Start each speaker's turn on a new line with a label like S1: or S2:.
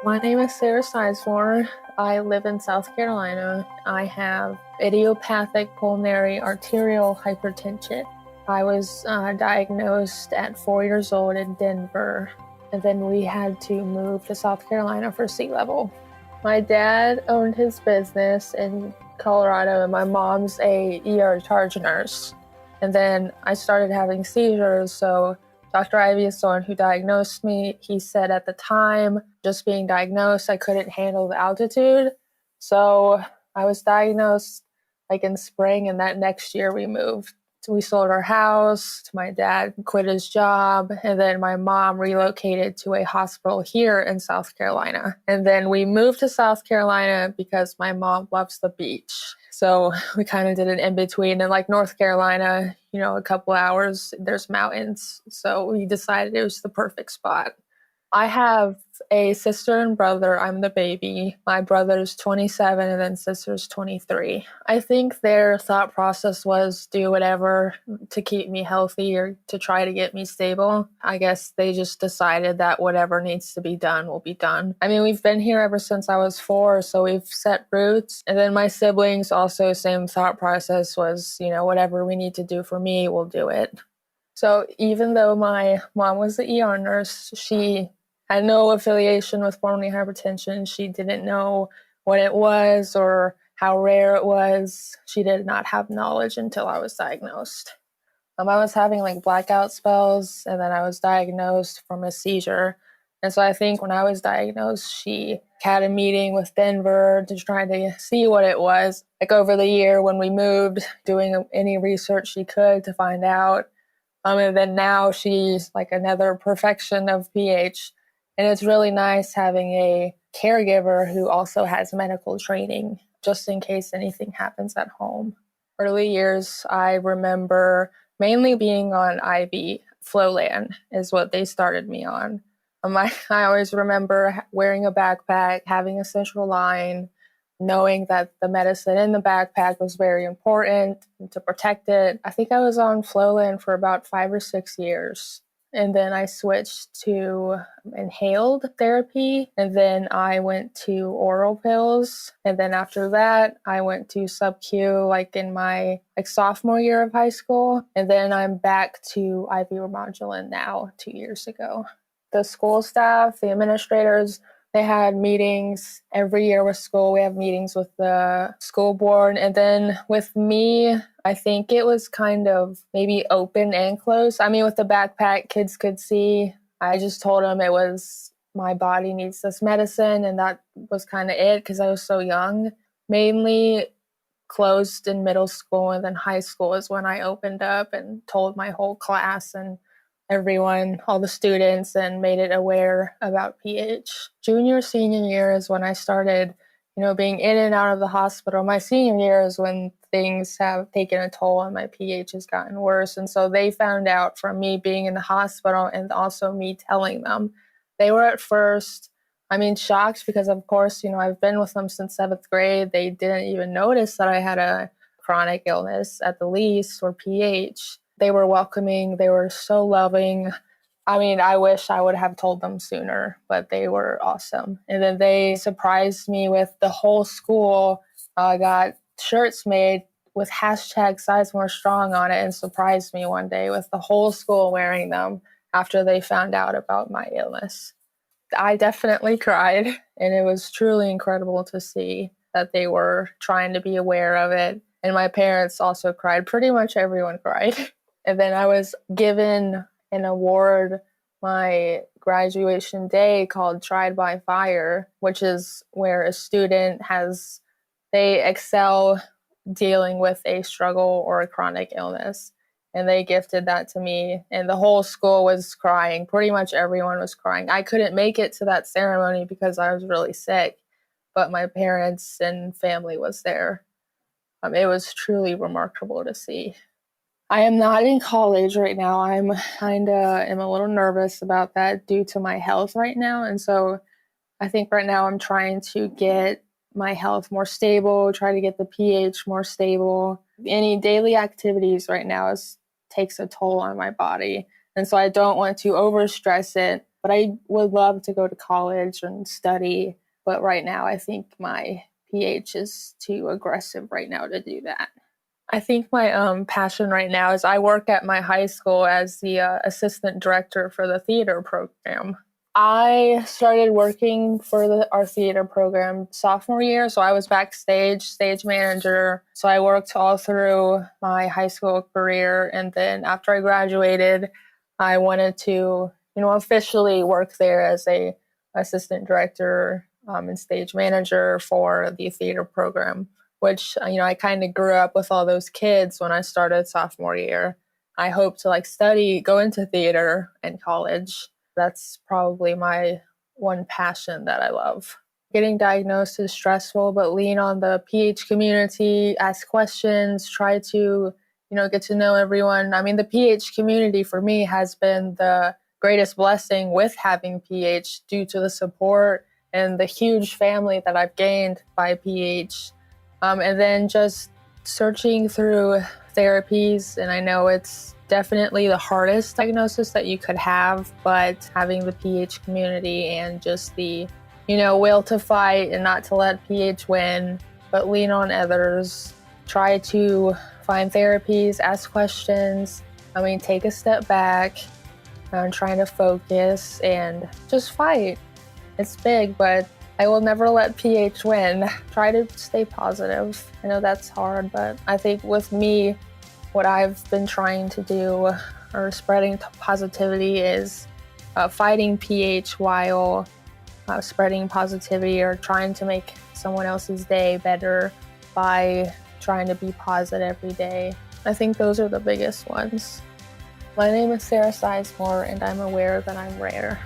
S1: My name is Sarah Sizemore. I live in South Carolina. I have idiopathic pulmonary arterial hypertension. I was diagnosed at 4 years old in Denver, and then we had to move to South Carolina for C-level. My dad owned his business in Colorado, and my mom's a ER charge nurse. And then I started having seizures, so Dr. Ivy is the one who diagnosed me. He said at the time, just being diagnosed, I couldn't handle the altitude. So I was diagnosed like in spring, and that next year we moved. So we sold our house, my dad quit his job, and then my mom relocated to a hospital here in South Carolina. And then we moved to South Carolina because my mom loves the beach. So we kind of did an in-between. And like North Carolina, a couple hours, there's mountains. So we decided it was the perfect spot. I have a sister and brother. I'm the baby. My brother's 27 and then sister's 23. I think their thought process was do whatever to keep me healthy or to try to get me stable. I guess they just decided that whatever needs to be done will be done. I mean, we've been here ever since I was 4, so we've set roots. And then my siblings also, same thought process was, whatever we need to do for me, we'll do it. So even though my mom was the ER nurse, she had no affiliation with pulmonary hypertension. She didn't know what it was or how rare it was. She did not have knowledge until I was diagnosed. I was having like blackout spells, and then I was diagnosed from a seizure. And so I think when I was diagnosed, she had a meeting with Denver to try to see what it was. Like over the year when we moved, doing any research she could to find out. And then now she's like another perfection of PH. And it's really nice having a caregiver who also has medical training, just in case anything happens at home. Early years, I remember mainly being on IV. Flowland is what they started me on. I always remember wearing a backpack, having a central line, knowing that the medicine in the backpack was very important to protect it. I think I was on Flowland for about 5 or 6 years. And then I switched to inhaled therapy. And then I went to oral pills. And then after that, I went to sub-Q like in my sophomore year of high school. And then I'm back to IV Remodulin now 2 years ago. The school staff, the administrators, they had meetings every year with school. We have meetings with the school board. And then with me, I think it was kind of maybe open and closed. I mean, with the backpack, kids could see. I just told them it was my body needs this medicine. And that was kind of it because I was so young. Mainly closed in middle school, and then high school is when I opened up and told my whole class and everyone, all the students, and made it aware about PH. Junior, senior year is when I started, being in and out of the hospital. My senior year is when things have taken a toll and my PH has gotten worse. And so they found out from me being in the hospital and also me telling them. They were at first, shocked because, of course, I've been with them since 7th grade. They didn't even notice that I had a chronic illness at the least, or PH. They were welcoming. They were so loving. I wish I would have told them sooner, but they were awesome. And then they surprised me with the whole school got shirts made with hashtag Sizemore Strong on it and surprised me one day with the whole school wearing them after they found out about my illness. I definitely cried, and it was truly incredible to see that they were trying to be aware of it. And my parents also cried. Pretty much everyone cried. And then I was given an award my graduation day called Tried by Fire, which is where a student they excel dealing with a struggle or a chronic illness. And they gifted that to me, and the whole school was crying. Pretty much everyone was crying. I couldn't make it to that ceremony because I was really sick, but my parents and family was there. It was truly remarkable to see. I am not in college right now. I'm a little nervous about that due to my health right now. And so I think right now I'm trying to get my health more stable, try to get the pH more stable. Any daily activities right now takes a toll on my body. And so I don't want to overstress it But I would love to go to college and study. But right now, I think my PH is too aggressive right now to do that. I think my passion right now is I work at my high school as the assistant director for the theater program. I started working for our theater program sophomore year, so I was backstage, stage manager. So I worked all through my high school career, and then after I graduated, I wanted to, officially work there as a assistant director and stage manager for the theater program, which, I kind of grew up with all those kids when I started sophomore year. I hope to go into theater in college. That's probably my one passion that I love. Getting diagnosed is stressful, but lean on the PH community, ask questions, try to, get to know everyone. I mean, the PH community for me has been the greatest blessing with having PH due to the support and the huge family that I've gained by PH. And then just searching through therapies, and I know it's definitely the hardest diagnosis that you could have, but having the PH community and just the, will to fight and not to let PH win, but lean on others, try to find therapies, ask questions, take a step back, trying to focus and just fight. It's big, but I will never let PH win. Try to stay positive. I know that's hard, but I think with me, what I've been trying to do or spreading positivity is fighting PH while spreading positivity or trying to make someone else's day better by trying to be positive every day. I think those are the biggest ones. My name is Sarah Sizemore, and I'm aware that I'm rare.